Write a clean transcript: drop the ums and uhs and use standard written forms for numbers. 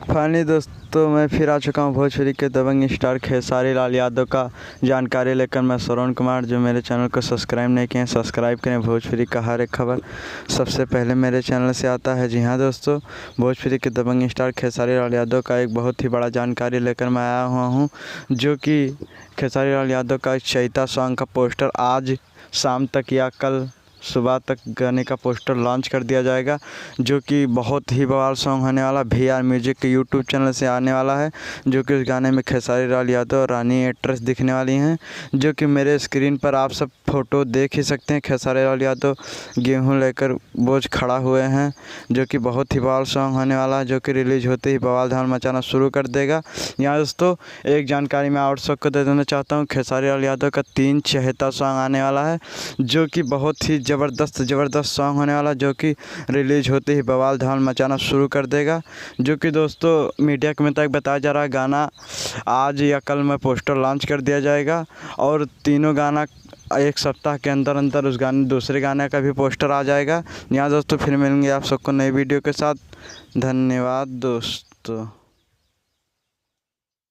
Finally दोस्तों मैं फिर आ चुका हूँ भोजपुरी के दबंग स्टार खेसारी लाल यादव का जानकारी लेकर। मैं श्रवण कुमार। जो मेरे चैनल को सब्सक्राइब नहीं किए हैं सब्सक्राइब करें। भोजपुरी का हर एक खबर सबसे पहले मेरे चैनल से आता है। जी हाँ दोस्तों, भोजपुरी के दबंग स्टार खेसारी लाल यादव का एक बहुत ही बड़ा जानकारी लेकर मैं आया हुआ हूँ, जो कि खेसारी लाल यादव का चैता सॉन्ग का पोस्टर आज शाम तक या कल सुबह तक गाने का पोस्टर लॉन्च कर दिया जाएगा, जो कि बहुत ही बवाल सॉन्ग होने वाला VR म्यूजिक के यूट्यूब चैनल से आने वाला है। जो कि उस गाने में खेसारी लाल यादव और रानी एक्ट्रेस दिखने वाली हैं, जो कि मेरे स्क्रीन पर आप सब फोटो देख ही सकते हैं। खेसारी लाल यादव गेहूं लेकर बोझ खड़ा हुए हैं, जो कि बहुत ही बवाल सॉन्ग होने वाला है, जो कि रिलीज़ होते ही बवाल धमाल मचाना शुरू कर देगा। यहाँ दोस्तों एक जानकारी मैं और सबको दे देना चाहता हूँ। खेसारी लाल यादव का 3 चहेता सॉन्ग आने वाला है, जो कि बहुत ही ज़बरदस्त सॉन्ग होने वाला, जो कि रिलीज होते ही बवाल धमाल मचाना शुरू कर देगा। जो कि दोस्तों मीडिया के मुताबिक बताया जा रहा है गाना आज या कल में पोस्टर लॉन्च कर दिया जाएगा, और तीनों गाना एक सप्ताह के अंदर अंदर उस गाने दूसरे गाने का भी पोस्टर आ जाएगा। यहाँ दोस्तों फिर मिलेंगे आप सबको नई वीडियो के साथ। धन्यवाद दोस्तों।